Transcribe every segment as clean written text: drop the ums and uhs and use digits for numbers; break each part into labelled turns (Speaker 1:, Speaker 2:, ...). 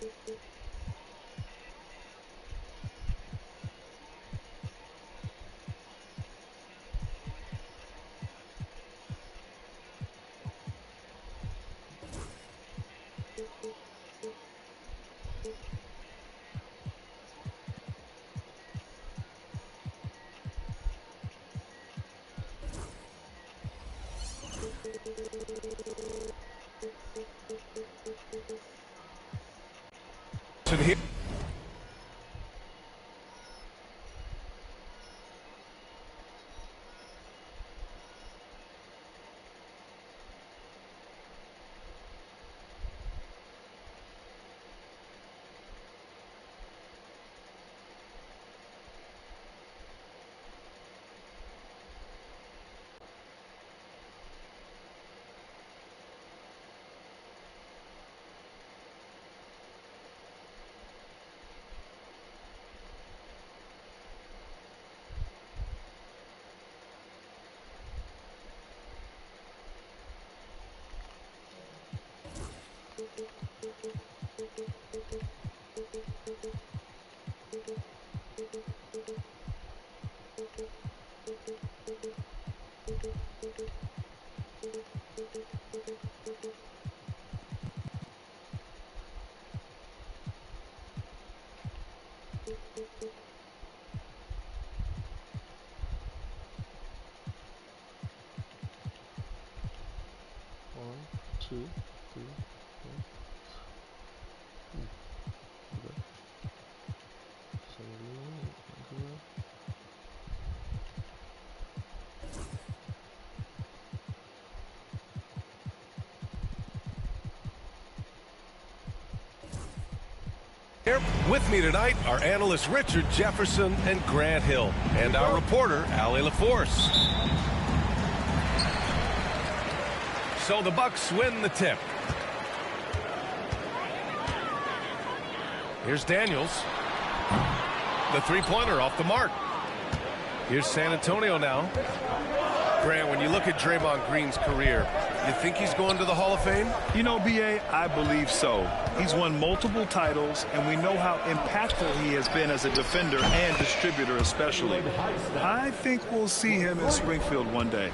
Speaker 1: Here.
Speaker 2: Two, three, okay.
Speaker 1: 78. Here with me tonight are analysts Richard Jefferson and Grant Hill, and our reporter Allie LaForce. So the Bucks win the tip. Here's Daniels. The three-pointer off the mark. Here's San Antonio now. Grant, when you look at Draymond Green's career, you think he's going to the Hall of Fame?
Speaker 3: You know, B.A., I believe so. He's won multiple titles, and we know how impactful he has been as a defender and distributor especially. I think we'll see him in Springfield one day.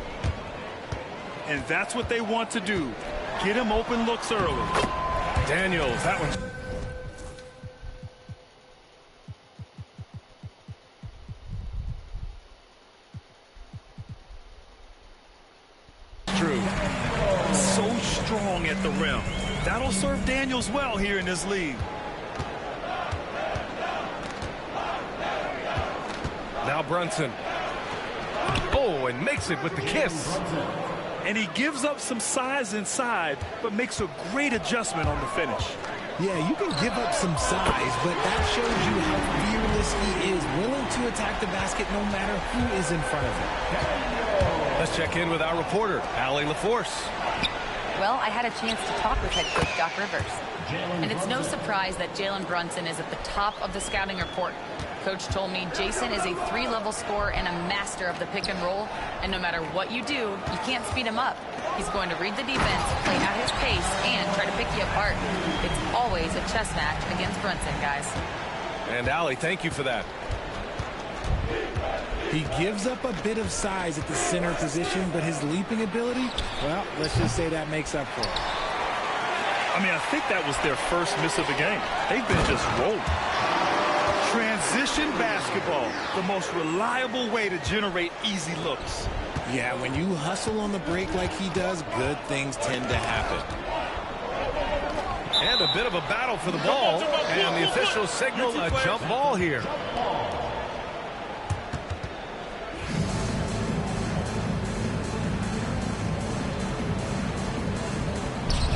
Speaker 3: And that's what they want to do. Get him open looks early.
Speaker 1: Daniels, that one's true.
Speaker 3: So strong at the rim. That'll serve Daniels well here in this league.
Speaker 1: Now Brunson. Oh, and makes it with the kiss.
Speaker 3: And he gives up some size inside, but makes a great adjustment on the finish.
Speaker 4: Yeah, you can give up some size, but that shows you how fearless he is, willing to attack the basket no matter who is in front of him.
Speaker 1: Let's check in with our reporter, Allie LaForce.
Speaker 5: Well, I had a chance to talk with head coach Doc Rivers. And it's no surprise that Jalen Brunson is at the top of the scouting report. Coach told me Jason is a 3-level scorer and a master of the pick and roll. And no matter what you do, you can't speed him up. He's going to read the defense, play at his pace, and try to pick you apart. It's always a chess match against Brunson, guys.
Speaker 1: And Allie, thank you for that.
Speaker 4: He gives up a bit of size at the center position, but his leaping ability, well, let's just say that makes up for it.
Speaker 3: I mean, I think that was their first miss of the game. They've been just rolling. Transition basketball, the most reliable way to generate easy looks.
Speaker 4: Yeah, when you hustle on the break like he does, good things tend to happen.
Speaker 1: And a bit of a battle for the ball, and the officials signal a jump ball here.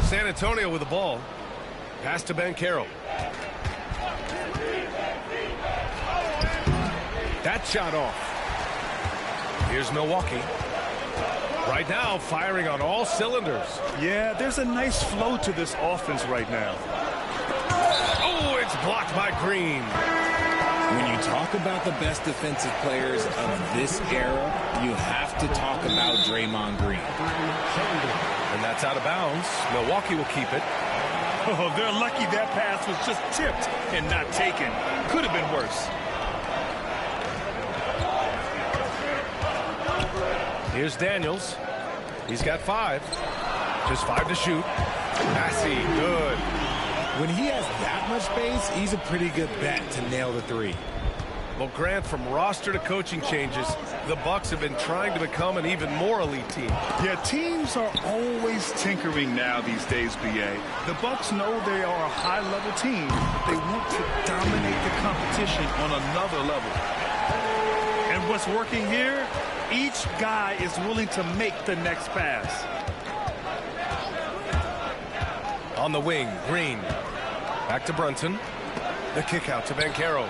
Speaker 1: San Antonio with the ball. Pass to Banchero. That shot off. Here's Milwaukee. Right now, firing on all cylinders.
Speaker 3: Yeah, there's a nice flow to this offense right now.
Speaker 1: Oh, it's blocked by Green.
Speaker 4: When you talk about the best defensive players of this era, you have to talk about Draymond Green.
Speaker 1: And that's out of bounds. Milwaukee will keep it.
Speaker 3: Oh, they're lucky that pass was just tipped and not taken. Could have been worse.
Speaker 1: Here's Daniels. He's got 5. Just 5 to shoot. Massey, good.
Speaker 4: When he has that much space, he's a pretty good bet to nail the 3.
Speaker 1: Well, Grant, from roster to coaching changes, the Bucks have been trying to become an even more elite team.
Speaker 3: Yeah, teams are always tinkering now these days, B.A. The Bucks know they are a high-level team, but they want to dominate the competition on another level. And what's working here? Each guy is willing to make the next pass.
Speaker 1: On the wing, Green. Back to Brunson. The kick out to Banchero.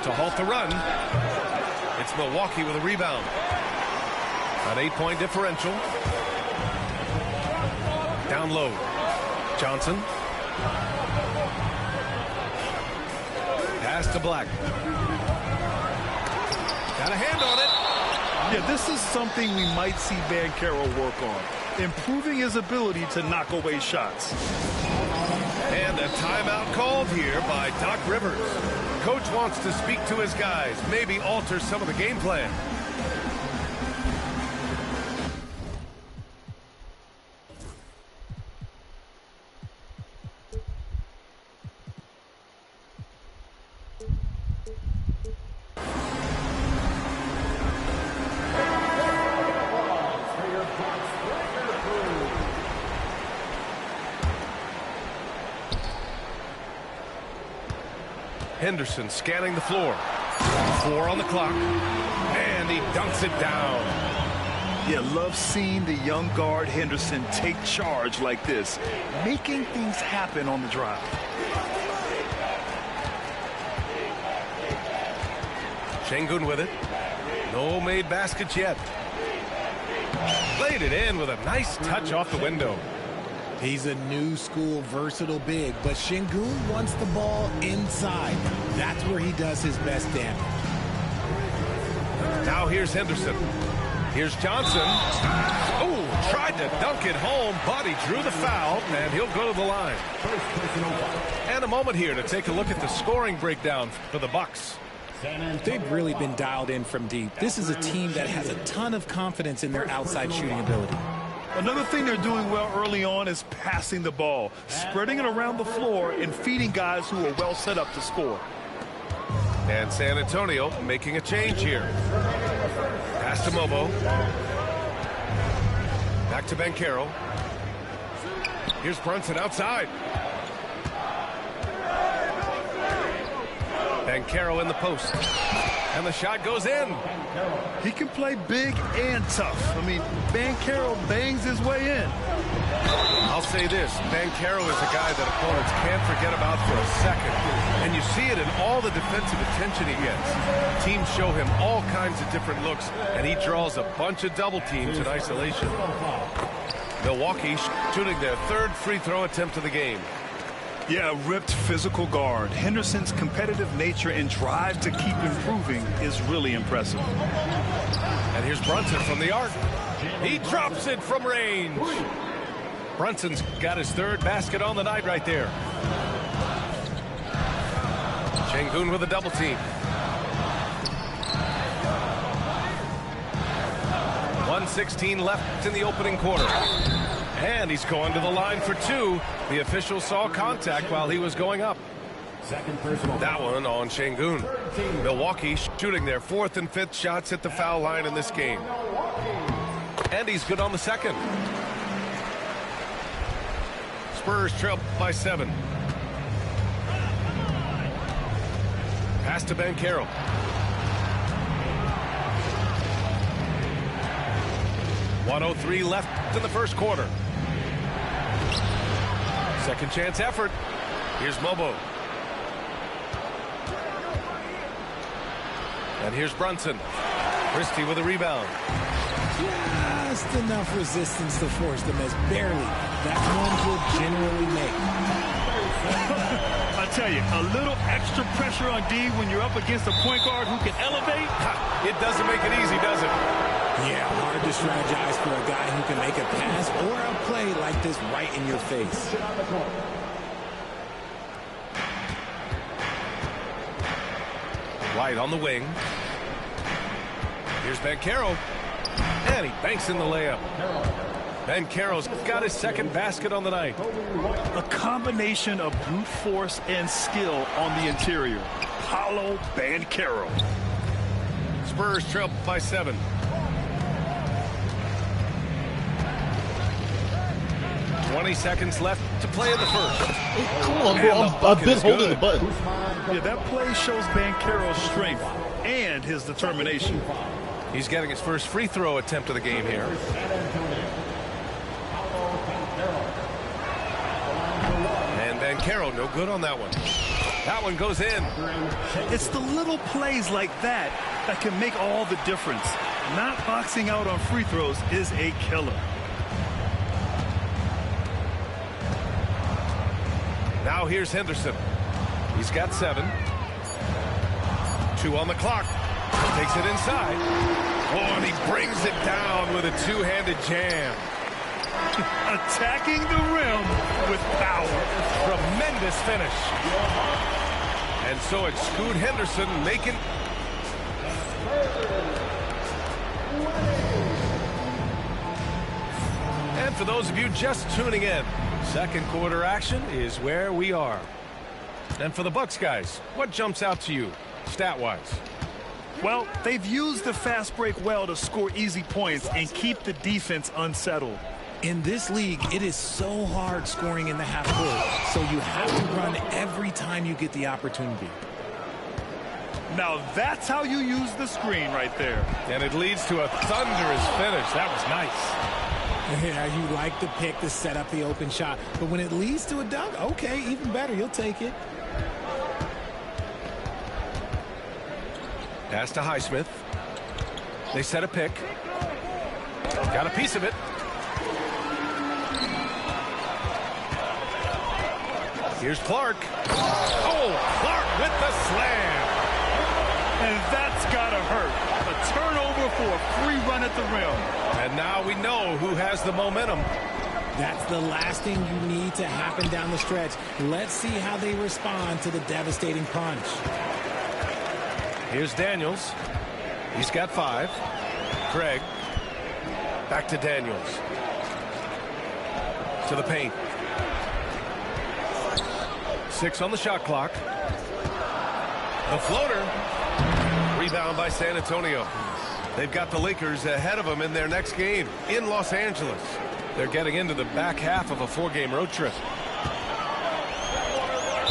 Speaker 1: To halt the run. It's Milwaukee with a rebound. An 8-point differential. Down low. Johnson. Pass to Black. Got a hand on it.
Speaker 3: Yeah, this is something we might see Banchero work on. Improving his ability to knock away shots.
Speaker 1: And a timeout called here by Doc Rivers. Coach wants to speak to his guys, maybe alter some of the game plan. Henderson scanning the floor. 4 on the clock. And he dunks it down.
Speaker 3: Yeah, love seeing the young guard Henderson take charge like this, making things happen on the drive.
Speaker 1: Şengün with it. No made baskets yet. Laid it in with a nice touch off the window.
Speaker 4: He's a new school versatile big, but Şengün wants the ball inside. That's where he does his best damage.
Speaker 1: Now here's Henderson. Here's Johnson. Oh, tried to dunk it home, but he drew the foul, and he'll go to the line. And a moment here to take a look at the scoring breakdown for the Bucks.
Speaker 4: They've really been dialed in from deep. This is a team that has a ton of confidence in their outside shooting ability.
Speaker 3: Another thing they're doing well early on is passing the ball, spreading it around the floor and feeding guys who are well set up to score.
Speaker 1: And San Antonio making a change here. Pass to Mobo. Back to Banchero. Here's Brunson outside. Banchero in the post. And the shot goes in.
Speaker 3: He can play big and tough. I mean, Banchero bangs his way in.
Speaker 1: I'll say this, Banchero is a guy that opponents can't forget about for a second. And you see it in all the defensive attention he gets. Teams show him all kinds of different looks, and he draws a bunch of double teams in isolation. Milwaukee shooting their 3rd free throw attempt of the game.
Speaker 3: Yeah, a ripped physical guard. Henderson's competitive nature and drive to keep improving is really impressive.
Speaker 1: And here's Brunson from the arc. He drops it from range. Brunson's got his 3rd basket on the night right there. Şengün with a double team. 1:16 left in the opening quarter. And he's going to the line for 2. The official saw contact while he was going up. That one on Şengün. Milwaukee shooting their 4th and 5th shots at the foul line in this game. And he's good on the 2nd. Spurs trail by 7. Pass to Banchero. .103 left in the first quarter. Second chance effort. Here's Mobo. And here's Brunson. Christie with a rebound.
Speaker 4: Just enough resistance to force them as barely. That's one he'll generally make.
Speaker 3: I tell you, a little extra pressure on D when you're up against a point guard who can elevate.
Speaker 1: It doesn't make it easy, does it?
Speaker 4: Yeah, hard to strategize for a guy who can make a pass or a play like this right in your face.
Speaker 1: White on the wing. Here's Banchero. And he banks in the layup. Banchero's got his second basket on the night.
Speaker 3: A combination of brute force and skill on the interior. Paolo Banchero.
Speaker 1: Spurs trail by 7. Seconds left to play in the first.
Speaker 2: Come on, bro. I've been holding the button.
Speaker 3: Yeah, that play shows Banchero's strength and his determination.
Speaker 1: He's getting his first free throw attempt of the game here. And Banchero, no good on that one. That one goes in.
Speaker 3: It's the little plays like that that can make all the difference. Not boxing out on free throws is a killer.
Speaker 1: Now here's Henderson. He's got 7. 2 on the clock. Takes it inside. Oh, and he brings it down with a two-handed jam.
Speaker 3: Attacking the rim with power.
Speaker 1: Tremendous finish. And so it's Scoot Henderson making... And for those of you just tuning in, second quarter action is where we are. And for the Bucks guys, what jumps out to you, stat-wise?
Speaker 3: Well, they've used the fast break well to score easy points and keep the defense unsettled.
Speaker 4: In this league, it is so hard scoring in the half court, so you have to run every time you get the opportunity.
Speaker 3: Now that's how you use the screen right there.
Speaker 1: And it leads to a thunderous finish. That was nice.
Speaker 4: Yeah, you like the pick to set up the open shot, but when it leads to a dunk, okay, even better, you'll take it.
Speaker 1: Pass to Highsmith. They set a pick. Got a piece of it. Here's Clark. Oh, Clark with the slam.
Speaker 3: And that's gotta hurt. A turnover for a free run at the rim.
Speaker 1: And now we know who has the momentum.
Speaker 4: That's the last thing you need to happen down the stretch. Let's see how they respond to the devastating punch.
Speaker 1: Here's Daniels. He's got 5. Craig. Back to Daniels. To the paint. 6 on the shot clock. The floater. Rebound by San Antonio. They've got the Lakers ahead of them in their next game in Los Angeles. They're getting into the back half of a 4-game road trip.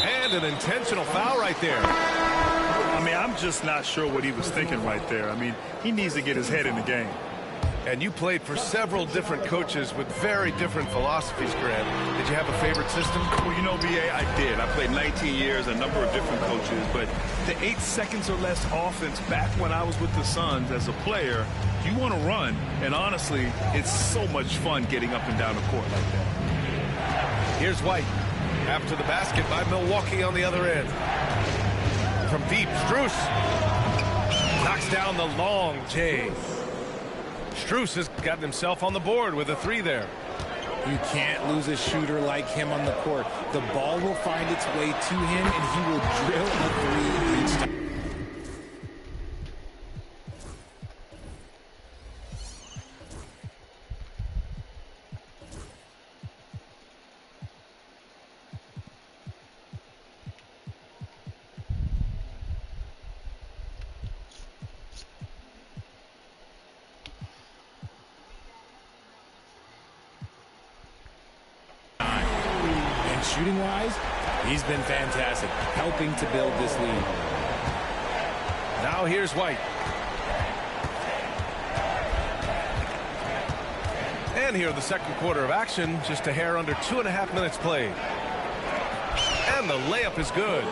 Speaker 1: And an intentional foul right there.
Speaker 3: I mean, I'm just not sure what he was thinking right there. I mean, he needs to get his head in the game.
Speaker 1: And you played for several different coaches with very different philosophies, Graham. Did you have a favorite system?
Speaker 3: Well, you know, B.A., I did. I played 19 years, a number of different coaches. But the 8 seconds or less offense back when I was with the Suns as a player, you want to run. And honestly, it's so much fun getting up and down the court like that.
Speaker 1: Here's White. After the basket by Milwaukee on the other end. From deep, Strus knocks down the long J. Strus has gotten himself on the board with a 3 there.
Speaker 4: You can't lose a shooter like him on the court. The ball will find its way to him, and he will drill a 3 each time. Shooting-wise, he's been fantastic, helping to build this lead.
Speaker 1: Now here's White. And here the second quarter of action, just a hair under 2.5 minutes played. And the layup is good.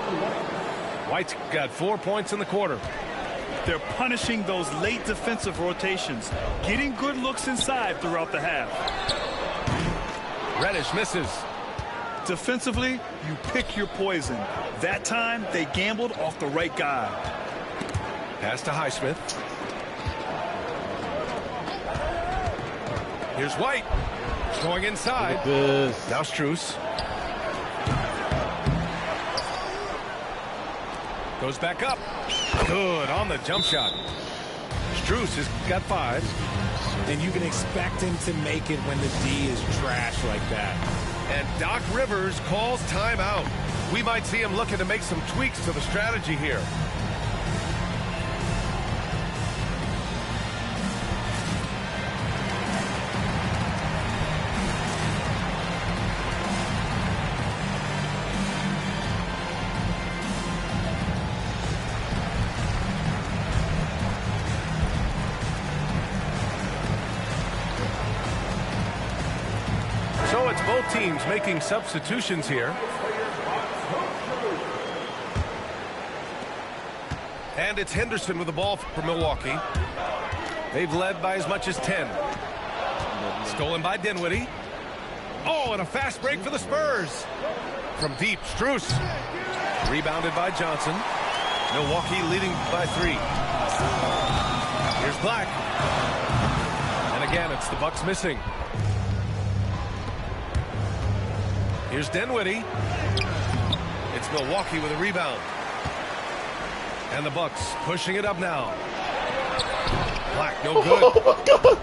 Speaker 1: White's got 4 points in the quarter.
Speaker 3: They're punishing those late defensive rotations, getting good looks inside throughout the half.
Speaker 1: Reddish misses.
Speaker 3: Defensively, you pick your poison. That time, they gambled off the right guy.
Speaker 1: Pass to Highsmith. Here's White. Going inside. Now Strus. Goes back up. Good on the jump shot. Strus has got 5.
Speaker 4: And you can expect him to make it when the D is trash like that.
Speaker 1: And Doc Rivers calls timeout. We might see him looking to make some tweaks to the strategy here. So it's both teams making substitutions here. And it's Henderson with the ball for Milwaukee. They've led by as much as 10. Stolen by Dinwiddie. Oh, and a fast break for the Spurs. From deep, Strus. Rebounded by Johnson. Milwaukee leading by 3. Here's Black. And again, it's the Bucks missing. Here's Dinwiddie. It's Milwaukee with a rebound. And the Bucks pushing it up now. Black, no good.
Speaker 2: Oh my God.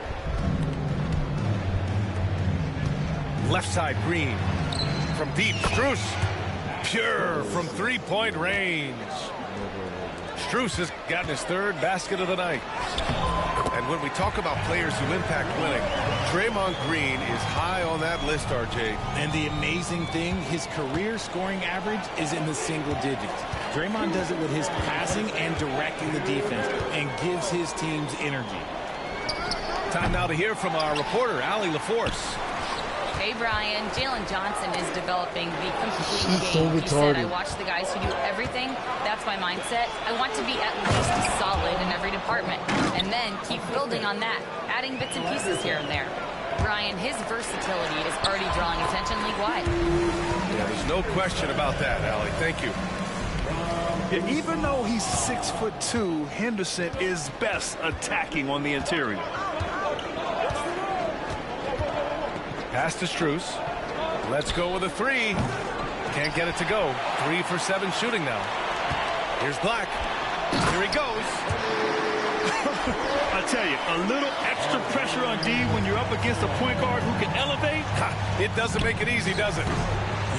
Speaker 1: Left side, Green. From deep, Strus. Pure from three-point range. Strus has gotten his 3rd basket of the night. And when we talk about players who impact winning, Draymond Green is high on that list, RJ.
Speaker 4: And the amazing thing, his career scoring average is in the single digits. Draymond does it with his passing and directing the defense and gives his teams energy.
Speaker 1: Time now to hear from our reporter, Allie LaForce.
Speaker 5: Hey, Brian. Jalen Johnson is developing the complete
Speaker 2: He's
Speaker 5: game.
Speaker 2: so
Speaker 5: He said, I
Speaker 2: retarded.
Speaker 5: watch the guys who do everything. That's my mindset. I want to be at least solid in every department. And then keep building on that, adding bits and pieces here and there. Brian, his versatility is already drawing attention league-wide.
Speaker 1: Yeah, there's no question about that, Allie. Thank you.
Speaker 3: Yeah, even though he's 6'2", Henderson is best attacking on the interior.
Speaker 1: Pass to Strus. Let's go with a 3. Can't get it to go. 3 for 7 shooting now. Here's Black. Here he goes.
Speaker 3: I tell you, a little extra pressure on D when you're up against a point guard who can elevate.
Speaker 1: Ha, it doesn't make it easy, does it?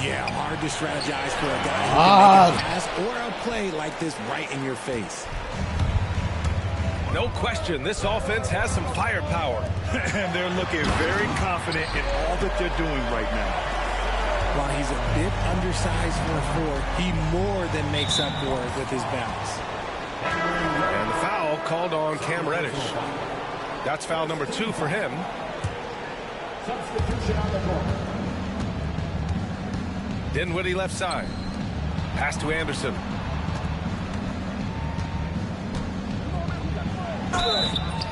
Speaker 4: Yeah, hard to strategize for a guy who can make a pass or a play like this right in your face.
Speaker 1: No question, this offense has some firepower.
Speaker 3: And they're looking very confident in all that they're doing right now.
Speaker 4: While he's a bit undersized for a 4, he more than makes up for it with his bounce.
Speaker 1: And the foul called on Cam Reddish. That's foul number 2 for him. Dinwiddie left side. Pass to Anderson.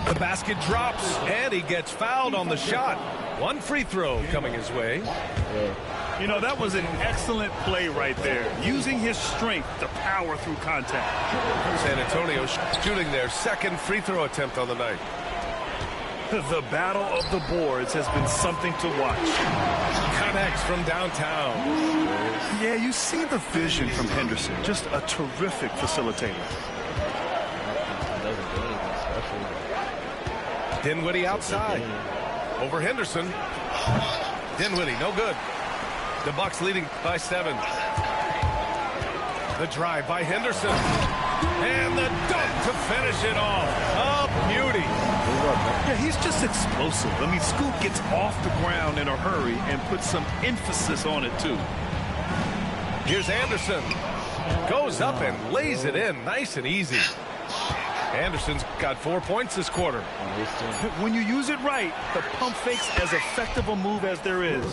Speaker 1: The basket drops, and he gets fouled on the shot. 1 free throw coming his way.
Speaker 3: You know, that was an excellent play right there, using his strength to power through contact.
Speaker 1: San Antonio shooting their 2nd free throw attempt on the night.
Speaker 3: The battle of the boards has been something to watch.
Speaker 1: Connects from downtown.
Speaker 3: Yeah, you see the vision from Henderson. Just a terrific facilitator.
Speaker 1: Dinwiddie outside. Over Henderson. Dinwiddie, no good. The Bucks leading by 7. The drive by Henderson. And the dunk to finish it off. A beauty.
Speaker 3: Yeah, he's just explosive. I mean, Scoot gets off the ground in a hurry and puts some emphasis on it, too.
Speaker 1: Here's Anderson. Goes up and lays it in nice and easy. Anderson's got 4 points this quarter.
Speaker 3: When you use it right, the pump fake's as effective a move as there is.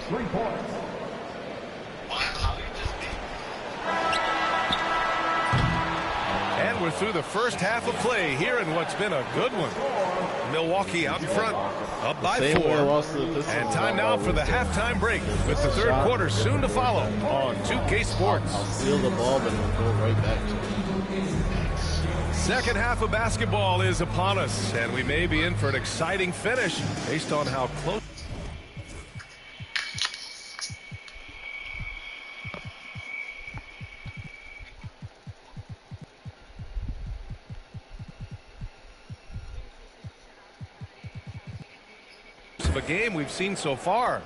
Speaker 1: 3 points. And we're through the first half of play here in what's been a good one. Milwaukee out in front, up by 4. And time now for the halftime break with the 3rd quarter soon to follow on 2K Sports.
Speaker 2: I'll steal the ball, but it'll go right back to me.
Speaker 1: Second half of basketball is upon us, and we may be in for an exciting finish based on how close. of a game we've seen so far.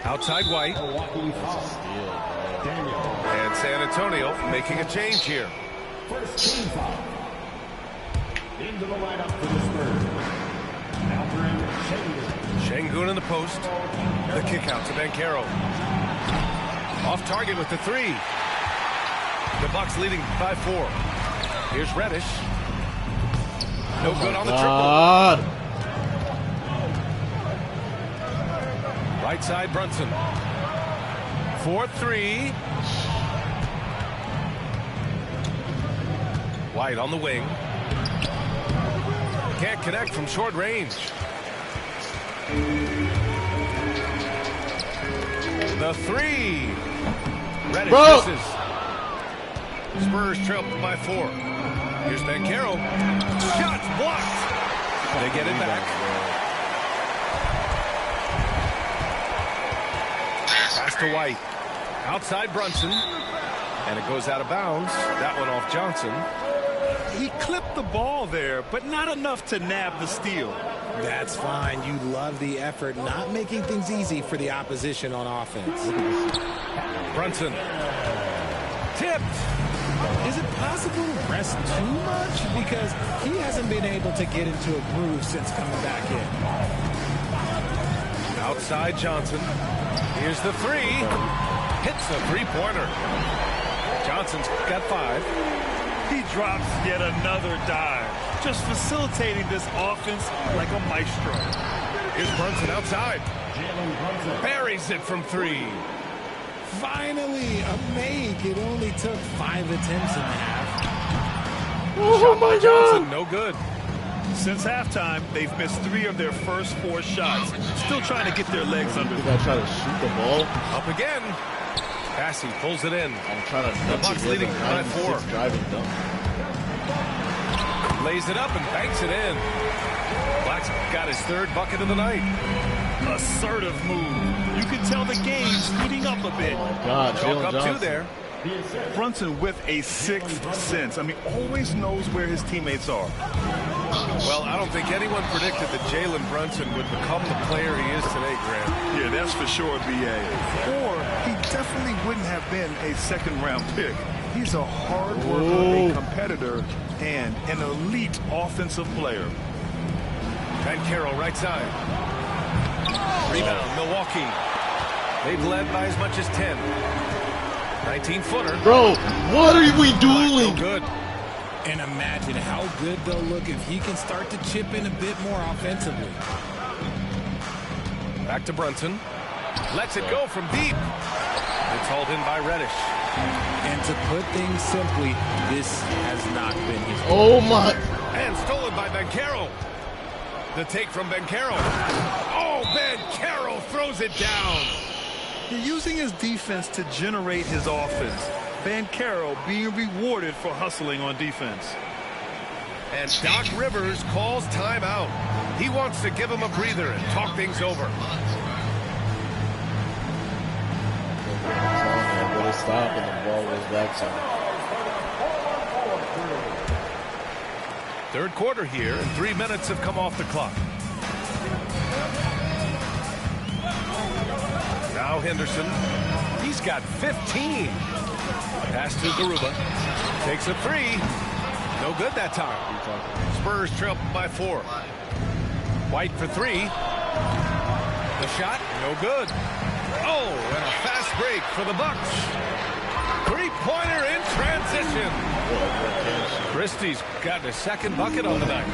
Speaker 1: Outside White. And San Antonio making a change here.
Speaker 6: First team foul. Into the lineup for the Spurs. Now bring
Speaker 1: Şengün in the post. The kick out to Banchero. Off target with the three. The Bucks leading by 4. Here's Reddish. No good on the triple. Right side Brunson. 4-3. White on the wing. Can't connect from short range. The three. Reddish misses. Spurs trail by 4. Here's Banchero. Shots blocked. They get it back. Pass to White. Outside Brunson. And it goes out of bounds. That one off Johnson.
Speaker 3: He clipped the ball there, but not enough to nab the steal.
Speaker 4: That's fine. You love the effort, not making things easy for the opposition on offense.
Speaker 1: Brunson. Tipped.
Speaker 4: Is it possible to rest too much? Because he hasn't been able to get into a groove since coming back in.
Speaker 1: Outside Johnson. Here's the three. Hits a three-pointer. Johnson's got 5.
Speaker 3: He drops yet another dive, just facilitating this offense like a maestro.
Speaker 1: Here's Brunson outside. Buries it from 3.
Speaker 4: Finally, a make. It only took 5 attempts in the half.
Speaker 1: Oh my Johnson, no good.
Speaker 3: Since halftime, they've missed 3 of their first 4 shots. Still trying to get their legs under them.
Speaker 2: I try to shoot the ball.
Speaker 1: Up again. Passy pulls it in.
Speaker 2: I'm trying to.
Speaker 1: The Bucks leading by 4.
Speaker 2: Driving dunk.
Speaker 1: Lays it up and banks it in. Black's got his 3rd bucket of the night.
Speaker 3: Assertive move. You can tell the game's heating up a bit.
Speaker 2: God,
Speaker 1: Chalk
Speaker 2: Jalen
Speaker 1: up
Speaker 2: Johnson.
Speaker 1: 2 there.
Speaker 3: Brunson with a 6th sense. I mean, always knows where his teammates are.
Speaker 1: Well, I don't think anyone predicted that Jalen Brunson would become the player he is today, Grant.
Speaker 3: Yeah, that's for sure, B.A. Or he definitely wouldn't have been a 2nd-round pick. He's a hard worker, a competitor, and an elite offensive player.
Speaker 1: Banchero right side. Rebound, Milwaukee. They've led by as much as 10. 19-footer.
Speaker 2: Bro, what are we doing?
Speaker 1: No good.
Speaker 4: And imagine how good they'll look if he can start to chip in a bit more offensively.
Speaker 1: Back to Brunson. Lets it go from deep. It's hauled in by Reddish.
Speaker 4: And to put things simply, this has not been his.
Speaker 2: Oh my.
Speaker 1: And stolen by Banchero. The take from Banchero. Oh, Banchero throws it down.
Speaker 3: He's using his defense to generate his offense. Banchero being rewarded for hustling on defense.
Speaker 1: And Doc Rivers calls timeout. He wants to give him a breather and talk things over.
Speaker 2: But it stopped and the ball was backside.
Speaker 1: 3rd quarter here, and 3 minutes have come off the clock. Now Henderson. He's got 15. Pass to Garuba. Takes a 3. No good that time. Spurs trail by 4. White for 3. The shot, no good. Oh, and a fast break for the Bucks. 3-pointer in transition. Christie's got a 2nd bucket on the night.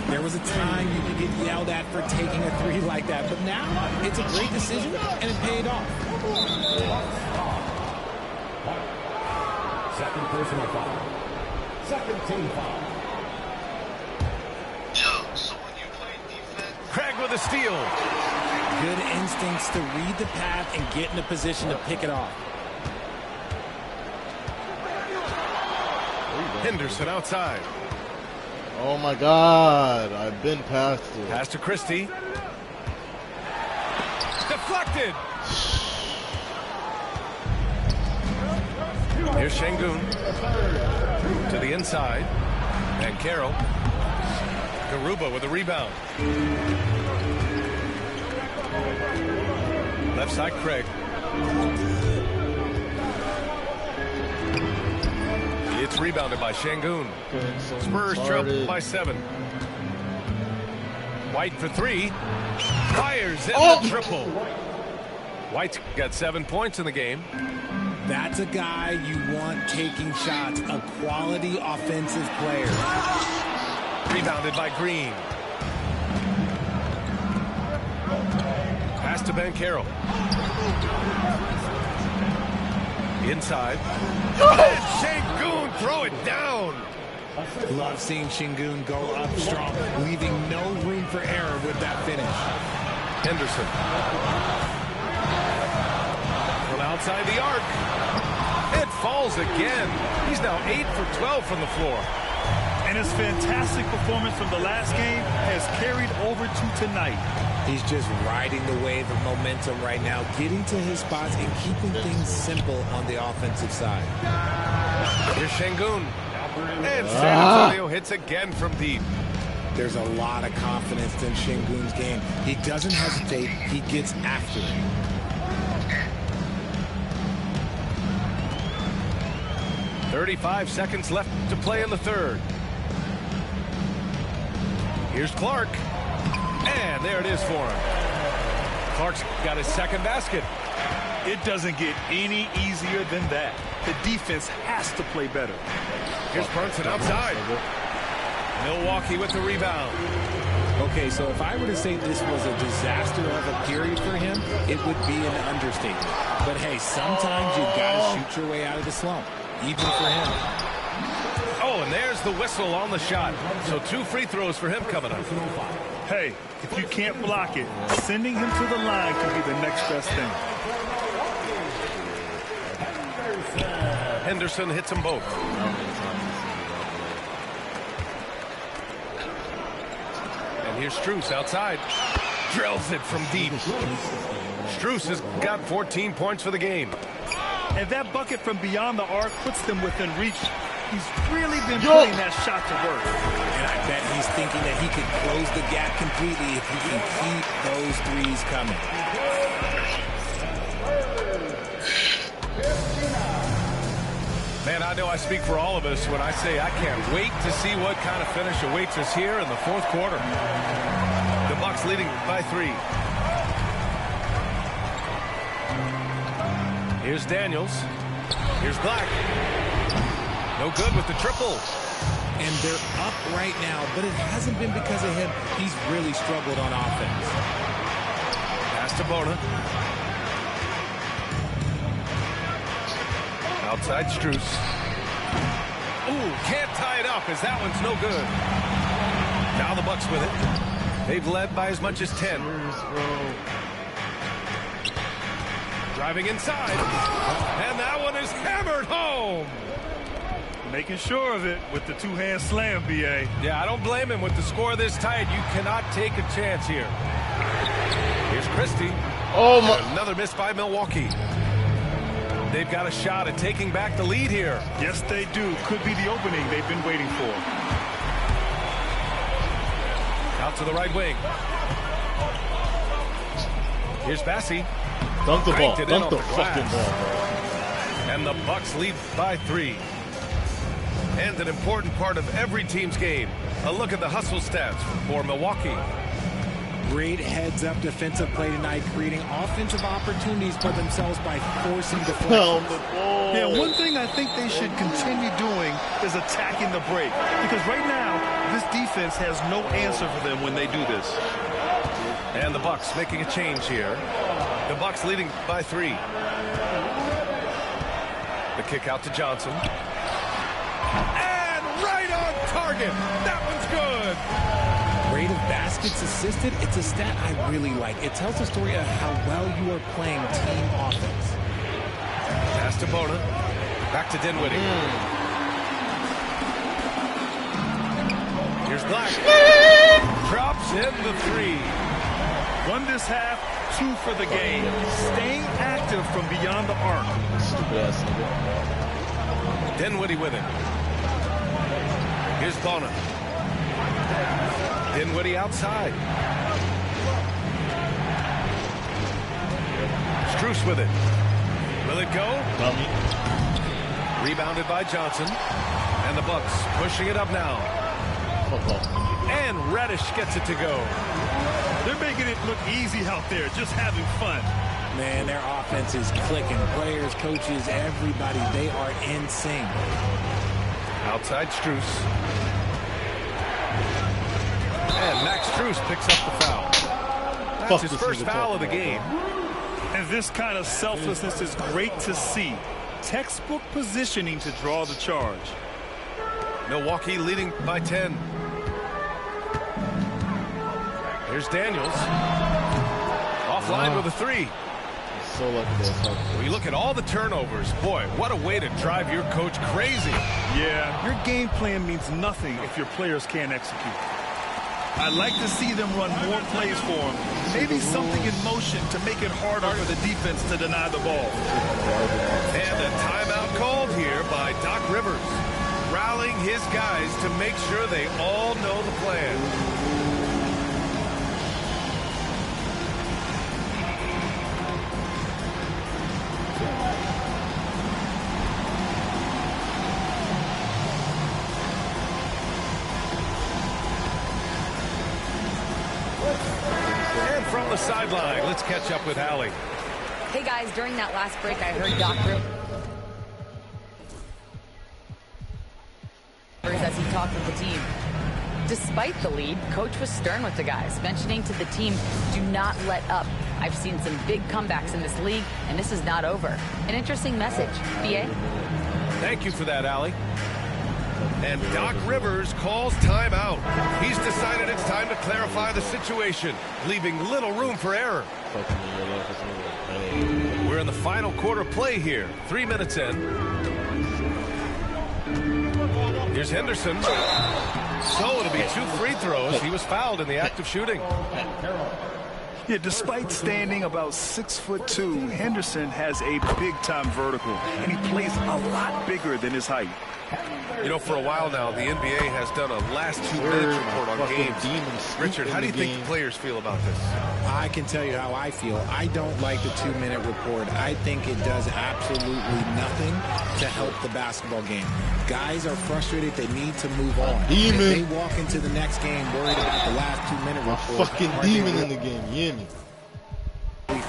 Speaker 4: There was a time you could get yelled at for taking a 3 like that, but now it's a great decision and it paid off.
Speaker 6: 2nd personal foul. 2nd team foul.
Speaker 1: Craig with a steal.
Speaker 4: Good instincts to read the path and get in a position to pick it off.
Speaker 1: Henderson outside.
Speaker 2: Oh my God, I've been past it.
Speaker 1: Pass to Christie. Deflected. Here's Şengün. To the inside. Banchero. Garuba with a rebound. Left side, Craig. It's rebounded by Şengün. Spurs trail by 7. White for 3. Fires in the triple. White's got 7 points in the game.
Speaker 4: That's a guy you want taking shots, a quality offensive player.
Speaker 1: Rebounded by Green. Pass to Banchero. Inside. And Şengün throw it down.
Speaker 4: Love seeing Şengün go up strong, leaving no room for error with that finish.
Speaker 1: Henderson. From outside the arc. It falls again. He's now 8 for 12 from the floor.
Speaker 3: And his fantastic performance from the last game has carried over to tonight.
Speaker 4: He's just riding the wave of momentum right now, getting to his spots and keeping things simple on the offensive side.
Speaker 1: Here's Şengün. And San Antonio hits again from deep.
Speaker 4: There's a lot of confidence in Şengün's game. He doesn't hesitate. He gets after it.
Speaker 1: .35 seconds left to play in the third. Here's Clark. And there it is for him. Clark's got his second basket.
Speaker 3: It doesn't get any easier than that. The defense has to play better.
Speaker 1: Here's Brunson outside. Milwaukee with the rebound.
Speaker 4: Okay, so if I were to say this was a disaster of a period for him, it would be an understatement. But hey, sometimes you've got to shoot your way out of the slump, even for him.
Speaker 1: Oh, and there's the whistle on the shot. So 2 free throws for him coming up.
Speaker 3: Hey, if you can't block it, sending him to the line could be the next best thing.
Speaker 1: Henderson hits them both. And here's Strus outside. Drills it from deep. Strus has got 14 points for the game.
Speaker 3: And that bucket from beyond the arc puts them within reach. He's really been putting that shot to work.
Speaker 4: And I bet he's thinking that he could close the gap completely if he can keep those threes coming.
Speaker 1: Man, I know I speak for all of us when I say I can't wait to see what kind of finish awaits us here in the fourth quarter. The Bucks leading by 3. Here's Daniels. Here's Black. No good with the triple.
Speaker 4: And they're up right now, but it hasn't been because of him. He's really struggled on offense.
Speaker 1: Pass to Bona. Outside Strus. Ooh, can't tie it up as that one's no good. Now the Bucks with it. They've led by as much as 10. Driving inside. And that one is hammered home.
Speaker 3: Making sure of it with the two-hand slam, B.A.
Speaker 1: Yeah, I don't blame him with the score this tight. You cannot take a chance here. Here's Christie.
Speaker 2: Oh, my.
Speaker 1: And another miss by Milwaukee. They've got a shot at taking back the lead here.
Speaker 3: Yes, they do. Could be the opening they've been waiting for.
Speaker 1: Out to the right wing. Here's Bassey.
Speaker 2: Dunk the ball.
Speaker 1: Banked it in
Speaker 2: Dunk
Speaker 1: on
Speaker 2: the
Speaker 1: the
Speaker 2: fucking
Speaker 1: glass.
Speaker 2: ball,
Speaker 1: And the Bucks lead by 3. And an important part of every team's game. A look at the hustle stats for Milwaukee.
Speaker 4: Great heads-up defensive play tonight, creating offensive opportunities for themselves by forcing
Speaker 2: bro.
Speaker 4: deflection.
Speaker 3: Yeah, one thing I think they should continue doing is attacking the break. Because right now, this defense has no answer for them when they do this.
Speaker 1: And the Bucks making a change here. The Bucks leading by 3. The kick out to Johnson. And right on target. That one's good.
Speaker 4: Rate of baskets assisted, it's a stat I really like. It tells the story of how well you are playing team offense.
Speaker 1: Pass to Bona. Back to Dinwiddie. Here's Black. Drops in the 3.
Speaker 3: Won this half, 2 for the game. Staying active from beyond the arc.
Speaker 2: Stupid ass nigga.
Speaker 1: Dinwiddie with it. Here's Bona. Dinwiddie outside. Strus with it. Will it go?
Speaker 2: Dummy.
Speaker 1: Rebounded by Johnson. And the Bucks pushing it up now. And Reddish gets it to go.
Speaker 3: They're making it look easy out there, just having fun.
Speaker 4: Man, their offense is clicking. Players, coaches, everybody, they are in sync.
Speaker 1: Outside Strus. And Max Strus picks up the foul. That's his first foul of the game.
Speaker 3: And this kind of selflessness is great to see. Textbook positioning to draw the charge.
Speaker 1: Milwaukee leading by 10. Here's Daniels. Offline with a three.
Speaker 2: So lucky that's
Speaker 1: When you look at all the turnovers, boy, what a way to drive your coach crazy.
Speaker 3: Yeah, your game plan means nothing if your players can't execute. I'd like to see them run more plays for him. Maybe something in motion to make it harder for the defense to deny the ball.
Speaker 1: And a timeout called here by Doc Rivers, rallying his guys to make sure they all know the plan. From the sideline, let's catch up with Allie.
Speaker 5: Hey guys, during that last break, I heard Doc Rivers as he talked with the team. Despite the lead, Coach was stern with the guys, mentioning to the team, do not let up. I've seen some big comebacks in this league, and this is not over. An interesting message. BA?
Speaker 1: Thank you for that, Allie. And Doc Rivers calls timeout. He's decided it's time to clarify the situation, leaving little room for error. We're in the final quarter play here. 3 minutes in. Here's Henderson. So it'll be 2 free throws. He was fouled in the act of shooting.
Speaker 3: Yeah, despite standing about 6'2", Henderson has a big-time vertical, and he plays a lot bigger than his height.
Speaker 1: You know, for a while now, the NBA has done a last 2 minutes report on games. Richard, how do you think the players feel about this?
Speaker 4: I can tell you how I feel. I don't like the 2-minute report. I think it does absolutely nothing to help the basketball game. Guys are frustrated. They need to move on. If they walk into the next game worried about the last 2-minute report.
Speaker 2: Fucking demon in the game. You hear me?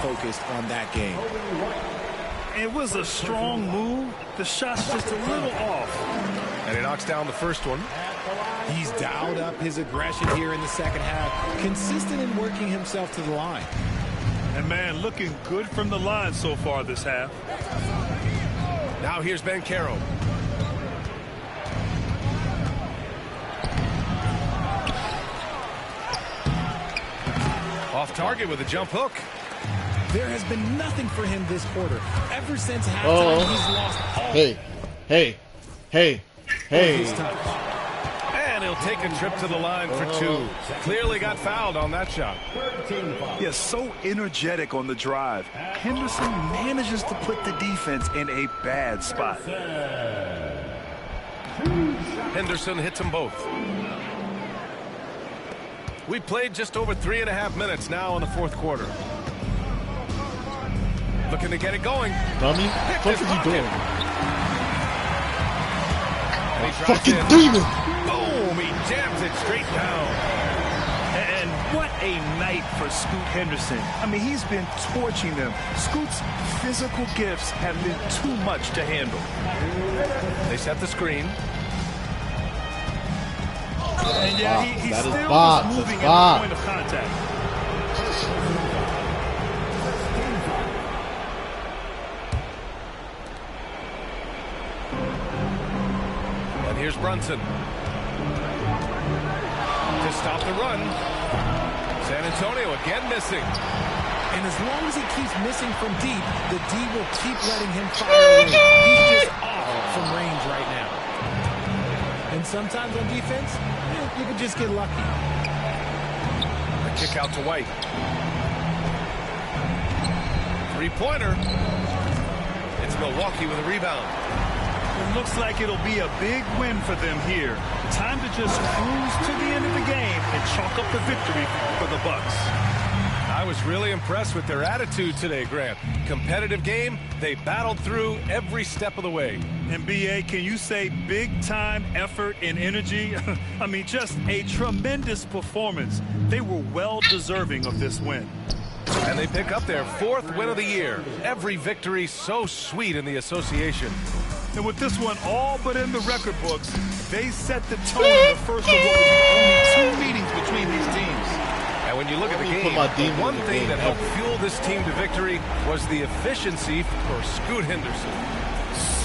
Speaker 4: Focused on that game.
Speaker 3: It was a strong move. The shot's just a little off.
Speaker 1: And he knocks down the first one.
Speaker 4: He's dialed up his aggression here in the second half. Consistent in working himself to the line.
Speaker 3: And, man, looking good from the line so far this half.
Speaker 1: Now here's Banchero. Off target with a jump hook.
Speaker 4: There has been nothing for him this quarter. Ever since halftime, he's lost all.
Speaker 2: Hey.
Speaker 1: And he'll take a trip to the line for 2. Clearly got fouled on that shot.
Speaker 3: Yeah, so energetic on the drive. Henderson manages to put the defense in a bad spot.
Speaker 1: Henderson hits them both. We played just over 3.5 minutes now in the fourth quarter. Looking to get it going.
Speaker 2: Dummy, what is he doing?
Speaker 1: Fucking
Speaker 2: demon!
Speaker 1: Boom! He jams it straight down.
Speaker 3: And what a night for Scoot Henderson. I mean, he's been torching them. Scoot's physical gifts have been too much to handle.
Speaker 1: They set the screen.
Speaker 3: And yeah, he
Speaker 2: That is
Speaker 3: still
Speaker 2: Bob.
Speaker 3: is moving
Speaker 2: That's
Speaker 3: at
Speaker 2: Bob.
Speaker 3: the point of contact.
Speaker 1: And here's Brunson. To stop the run. San Antonio again missing.
Speaker 4: And as long as he keeps missing from deep, the D will keep letting him fire away. He's just off from range right now. And sometimes on defense, you can just get lucky.
Speaker 1: A kick out to White. 3-pointer. It's Milwaukee with a rebound.
Speaker 3: It looks like it'll be a big win for them here. Time to just cruise to the end of the game and chalk up the victory for the Bucks.
Speaker 1: I was really impressed with their attitude today, Grant. Competitive game, they battled through every step of the way.
Speaker 3: And B.A., can you say big-time effort and energy? I mean, just a tremendous performance. They were well deserving of this win.
Speaker 1: And they pick up their 4th win of the year. Every victory so sweet in the association.
Speaker 3: And with this one all but in the record books, they set the tone in the first of what would be only 2 meetings between these teams.
Speaker 1: And when you look at the game, the one thing that helped fuel this team to victory was the efficiency for Scoot Henderson.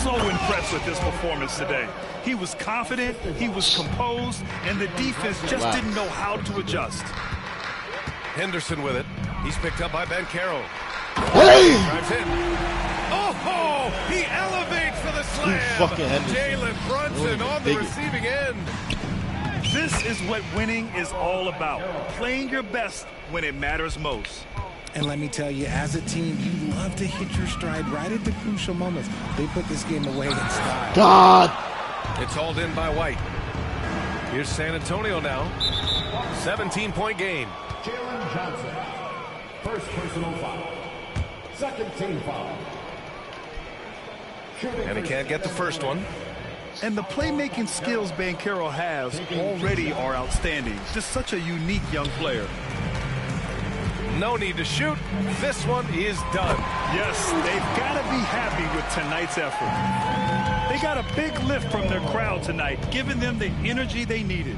Speaker 3: So impressed with this performance today. He was confident, he was composed, and the defense just didn't know how to adjust.
Speaker 1: Henderson with it. He's picked up by Banchero.
Speaker 2: Hey!
Speaker 1: Drives in. Oh, he elevates for the slam. Jalen Brunson on the receiving end.
Speaker 3: This is what winning is all about. Playing your best when it matters most.
Speaker 4: And let me tell you, as a team, you love to hit your stride right at the crucial moments. They put this game away in style.
Speaker 2: God!
Speaker 1: It's hauled in by White. Here's San Antonio now. 17-point game.
Speaker 6: Jalen Johnson. First personal foul. Second team foul.
Speaker 1: And he can't get the first one.
Speaker 3: And the playmaking skills Banchero has already are outstanding. Just such a unique young player.
Speaker 1: No need to shoot. This one is done.
Speaker 3: Yes, they've got to be happy with tonight's effort. They got a big lift from their crowd tonight, giving them the energy they needed.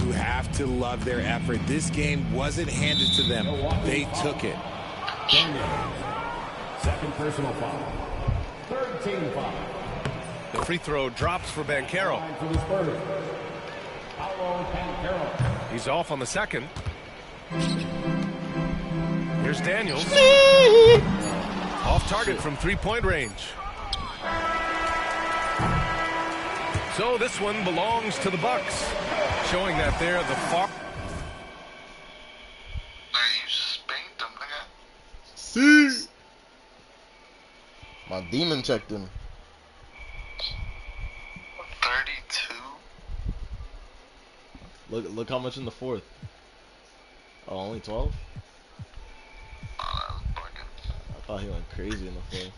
Speaker 4: You have to love their effort. This game wasn't handed to them. They took it.
Speaker 6: Second personal foul. Third team foul.
Speaker 1: The free throw drops for Banchero.
Speaker 6: For the Spurs. Paolo Banchero.
Speaker 1: He's off on the second. Here's Daniels. Off target from 3-point range. So this one belongs to the Bucks, showing that they're the far.
Speaker 7: You spanked him, nigga.
Speaker 2: See? My demon checked him.
Speaker 7: 32.
Speaker 2: Look how much in the 4th. Oh, only 12?
Speaker 7: Oh, that was bugging.
Speaker 2: I thought he went crazy in the 4th.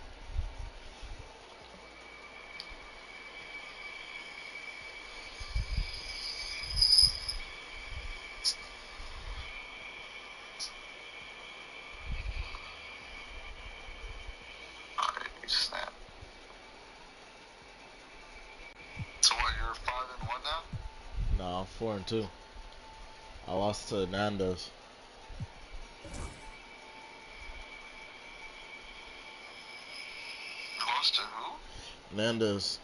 Speaker 7: Alright, snap. So what, you're 5-1 now?
Speaker 2: Nah, I'm 4-2. I lost to Nando's.
Speaker 7: You lost to who?
Speaker 2: Nando's.